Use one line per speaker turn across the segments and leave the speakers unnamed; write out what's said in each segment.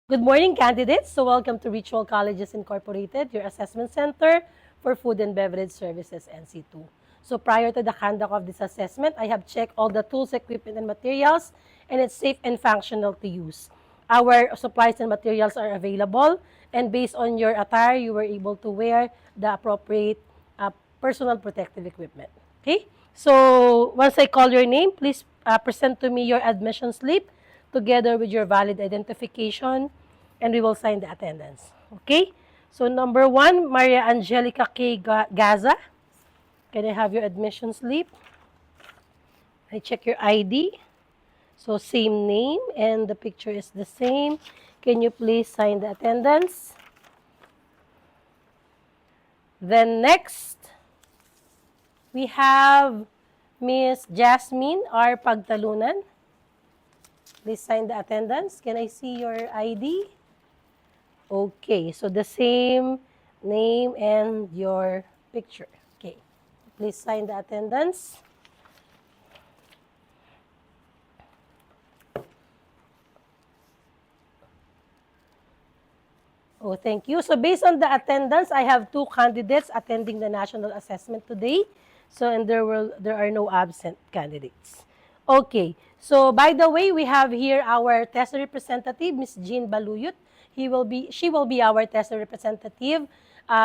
Good morning, candidates. So welcome to Ritual Colleges Incorporated, your assessment center for food and beverage services, NC2. So prior to the conduct of this assessment, I have checked all the tools, equipment, and materials, and it's safe and functional to use. Our supplies and materials are available, and based on your attire, you were able to wear the appropriate personal protective equipment. Okay? So once I call your name, please present to me your admission slip together with your valid identification, and we will sign the attendance. Okay? So number one, Maria Angelica K. Gaza. Can I have your admission slip? I check your ID. So same name and the picture is the same. Can you please sign the attendance? Then next, we have Miss Jasmine R. Pagtalunan. Please sign the attendance. Can I see your ID? Okay, so the same name and your picture. Okay, please sign the attendance. Oh, thank you. So based on the attendance, I have two candidates attending the national assessment today. So and there are no absent candidates. Okay. So by the way, we have here our test representative, Miss Jean Baluyut. She will be our test representative.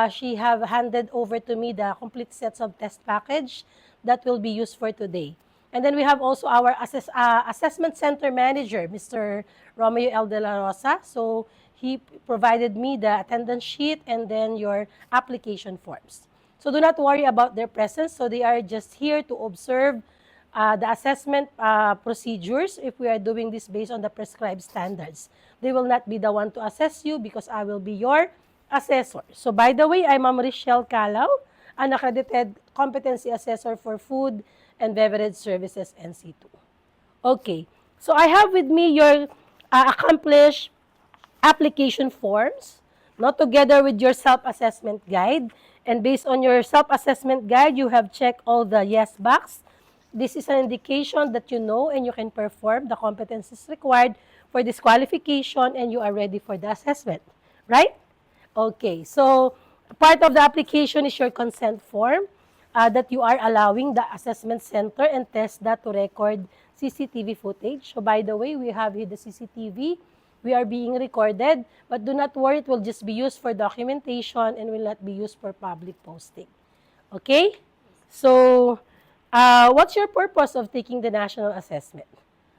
She have handed over to me the complete sets of test package that will be used for today. And then we have also our assessment center manager, Mr. Romeo L. De La Rosa. So he provided me the attendance sheet and then your application forms. So do not worry about their presence. So they are just here to observe the assessment procedures if we are doing this based on the prescribed standards. They will not be the one to assess you because I will be your assessor. So by the way, I'm Ma'am Richelle Calao, an accredited competency assessor for food and beverage services NC2. Okay, so I have with me your accomplished application forms, not together with your self-assessment guide. And based on your self-assessment guide, you have checked all the yes box. This is an indication that you know and you can perform the competencies required for this qualification and you are ready for the assessment, right? Okay, so part of the application is your consent form that you are allowing the assessment center and test that to record CCTV footage. So by the way, we have here the CCTV. We are being recorded, but do not worry, it will just be used for documentation and will not be used for public posting. Okay? So, what's your purpose of taking the national assessment?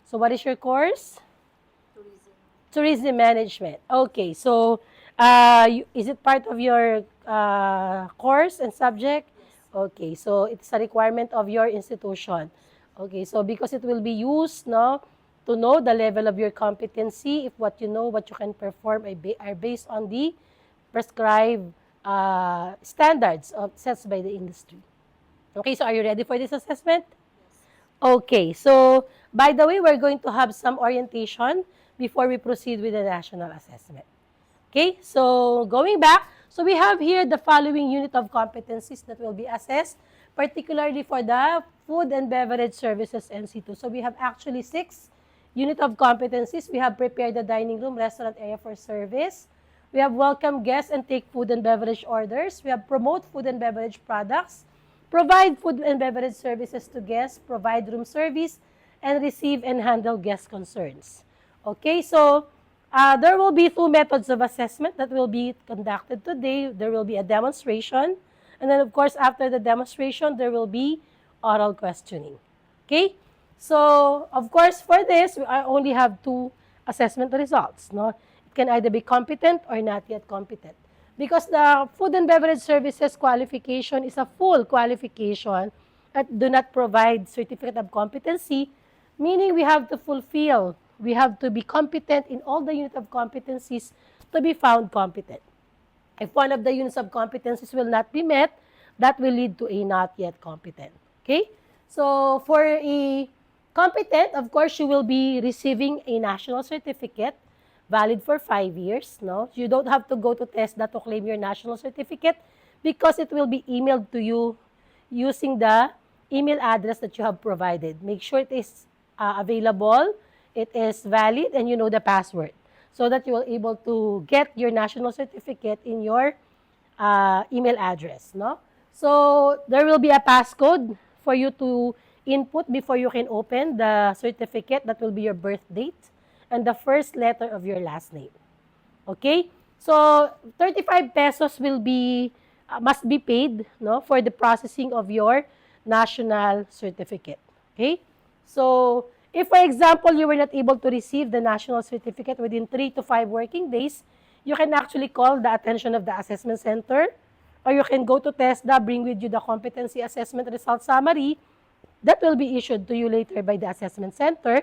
So, what is your course? Tourism management. Okay, so is it part of your course and subject? Okay, so it's a requirement of your institution. Okay, so because it will be used, no, to know the level of your competency, if what you know, what you can perform are based on the prescribed standards set by the industry. Okay, so are you ready for this assessment? Okay, so by the way, we're going to have some orientation before we proceed with the national assessment. Okay, so going back, so we have here the following unit of competencies that will be assessed, particularly for the food and beverage services NC2. So we have actually 6 unit of competencies. We have prepared the dining room, restaurant area for service. We have welcome guests and take food and beverage orders. We have promote food and beverage products, provide food and beverage services to guests, provide room service, and receive and handle guest concerns. Okay, so there will be 2 methods of assessment that will be conducted today. There will be a demonstration, and then of course after the demonstration, there will be oral questioning. Okay, so of course for this, I only have 2 assessment results. No, it can either be competent or not yet competent. Because the food and beverage services qualification is a full qualification that do not provide certificate of competency, meaning we have to fulfill, we have to be competent in all the unit of competencies to be found competent. If one of the units of competencies will not be met, that will lead to a not yet competent. Okay? So for a competent, of course, you will be receiving a national certificate valid for 5 years. No, you don't have to go to TESDA to claim your national certificate because it will be emailed to you using the email address that you have provided. Make sure it is available, it is valid, and you know the password. so that you will able to get your national certificate in your email address, no? So there will be a passcode for you to input before you can open the certificate. That will be your birth date and the first letter of your last name. Okay? So 35 pesos will be must be paid, no, for the processing of your national certificate. Okay? So if, for example, you were not able to receive the national certificate within 3 to 5 working days, you can actually call the attention of the assessment center, or you can go to TESDA, bring with you the competency assessment result summary that will be issued to you later by the assessment center,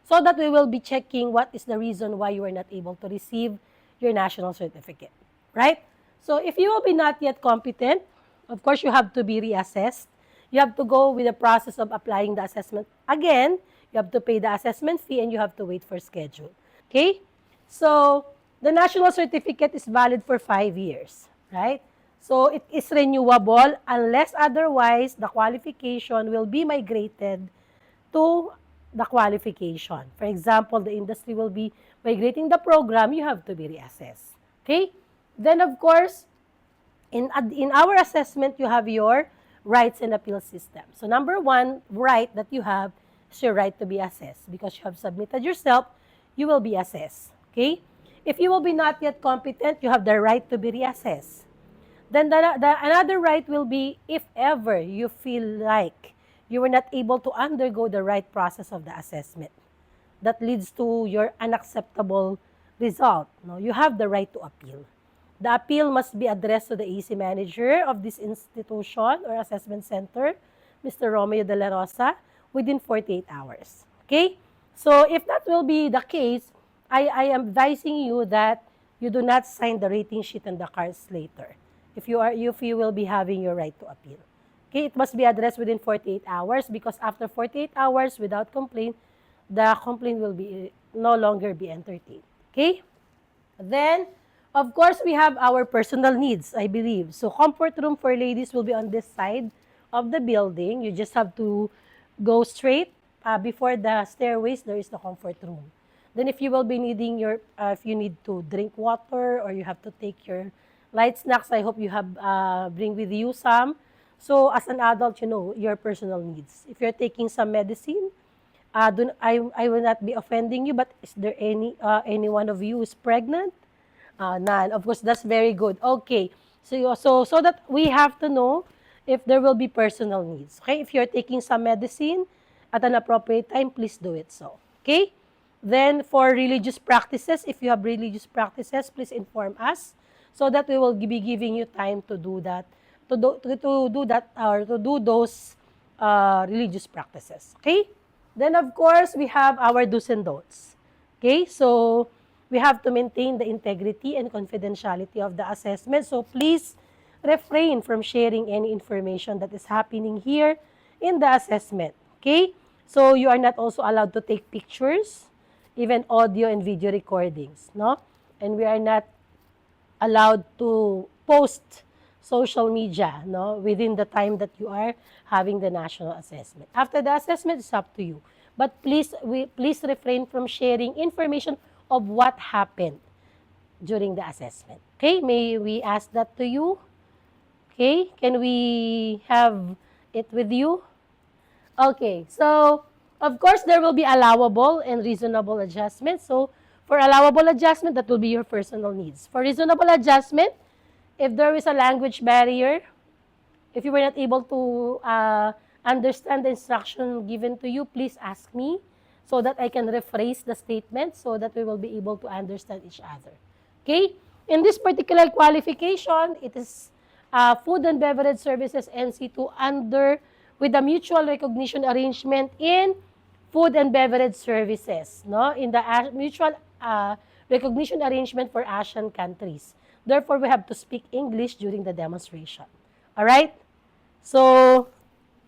so that we will be checking what is the reason why you are not able to receive your national certificate, right? So if you will be not yet competent, of course, you have to be reassessed. You have to go with the process of applying the assessment again. You have to pay the assessment fee and you have to wait for schedule. Okay? So the national certificate is valid for 5 years, right? So it is renewable unless otherwise the qualification will be migrated to the qualification. For example, the industry will be migrating the program, you have to be reassessed. Okay? Then, of course, in our assessment, you have your rights and appeal system. So, number one right that you have is your right to be assessed. Because you have submitted yourself, you will be assessed. Okay? If you will be not yet competent, you have the right to be reassessed. Then another right will be if ever you feel like you were not able to undergo the right process of the assessment that leads to your unacceptable result. No, you have the right to appeal. The appeal must be addressed to the AC manager of this institution or assessment center, Mr. Romeo de la Rosa, within 48 hours. Okay? So if that will be the case, I am advising you that you do not sign the rating sheet and the cards later if you will be having your right to appeal. Okay, it must be addressed within 48 hours because after 48 hours without complaint, the complaint will be no longer be entertained. Okay? Then, of course, we have our personal needs, I believe. So, comfort room for ladies will be on this side of the building. You just have to go straight. Before the stairways, there is the comfort room. Then, if you will be needing if you need to drink water or you have to take your light snacks, I hope you have bring with you some. So, as an adult, you know your personal needs. If you're taking some medicine, I will not be offending you, but is there any one of you is pregnant? None. Of course, that's very good. Okay. So that we have to know if there will be personal needs. Okay. If you're taking some medicine at an appropriate time, please do it so. Okay. Then for religious practices, if you have religious practices, please inform us so that we will be giving you time to do that, to do that or to do those religious practices. Okay. Then of course we have our do's and don'ts. Okay. So we have to maintain the integrity and confidentiality of the assessment. So please refrain from sharing any information that is happening here in the assessment. Okay? So you are not also allowed to take pictures, even audio and video recordings, no? And we are not allowed to post social media, no, within the time that you are having the national assessment. After the assessment, it's up to you. But please refrain from sharing information of what happened during the assessment. Okay, may we ask that to you? Okay, can we have it with you? Okay, so of course there will be allowable and reasonable adjustments. So for allowable adjustment, that will be your personal needs. For reasonable adjustment, if there is a language barrier, if you were not able to understand the instruction given to you, please ask me so that I can rephrase the statement so that we will be able to understand each other. Okay? In this particular qualification, it is Food and Beverage Services NC2 with a mutual recognition arrangement in food and beverage services, no? In the mutual recognition arrangement for Asian countries. Therefore, we have to speak English during the demonstration. All right? So,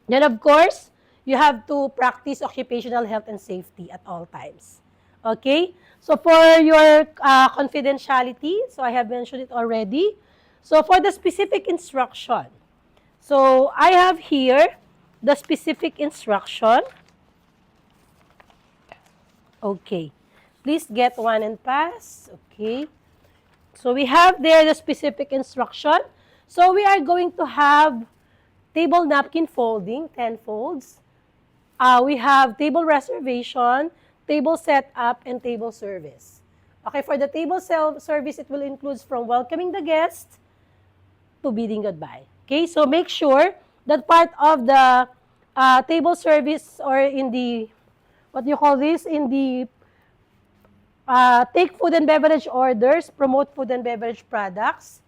then of course, you have to practice occupational health and safety at all times. Okay? So, for your confidentiality, so I have mentioned it already. So, for the specific instruction, so I have here the specific instruction. Okay. Please get one and pass. Okay. So we have there the specific instruction. So we are going to have table napkin folding, 10 folds. We have table reservation, table setup, and table service. Okay, for the table service, it will include from welcoming the guest to bidding goodbye. Okay, so make sure that part of the table service or in the, what do you call this, in the take food and beverage orders, promote food and beverage products,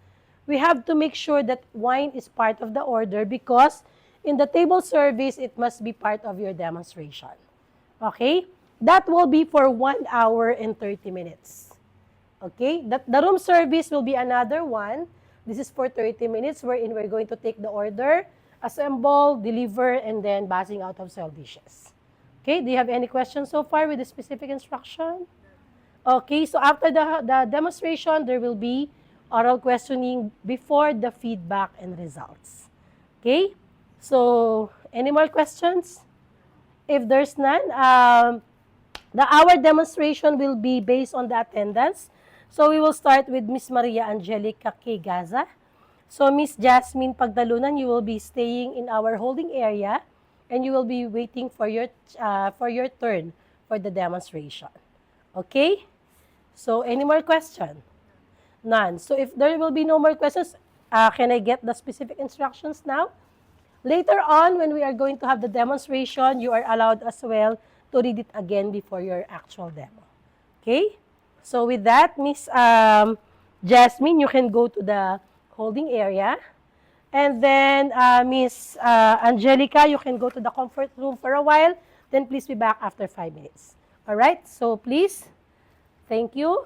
we have to make sure that wine is part of the order because in the table service, it must be part of your demonstration. Okay? That will be for 1 hour and 30 minutes. Okay? The room service will be another one. This is for 30 minutes wherein we're going to take the order, assemble, deliver, and then passing out of sell dishes. Okay? Do you have any questions so far with the specific instruction? Okay, so after the demonstration, there will be oral questioning before the feedback and results. Okay? So, any more questions? If there's none, the hour demonstration will be based on the attendance. So, we will start with Miss Maria Angelica K. Gaza. So, Miss Jasmine Pagdalunan, you will be staying in our holding area and you will be waiting for your turn for the demonstration. Okay? So, any more question? None. So, if there will be no more questions, can I get the specific instructions now? Later on, when we are going to have the demonstration, you are allowed as well to read it again before your actual demo. Okay? So, with that, Miss Jasmine, you can go to the holding area. And then, Miss Angelica, you can go to the comfort room for a while. Then, please be back after 5 minutes. All right? So, please. Thank you.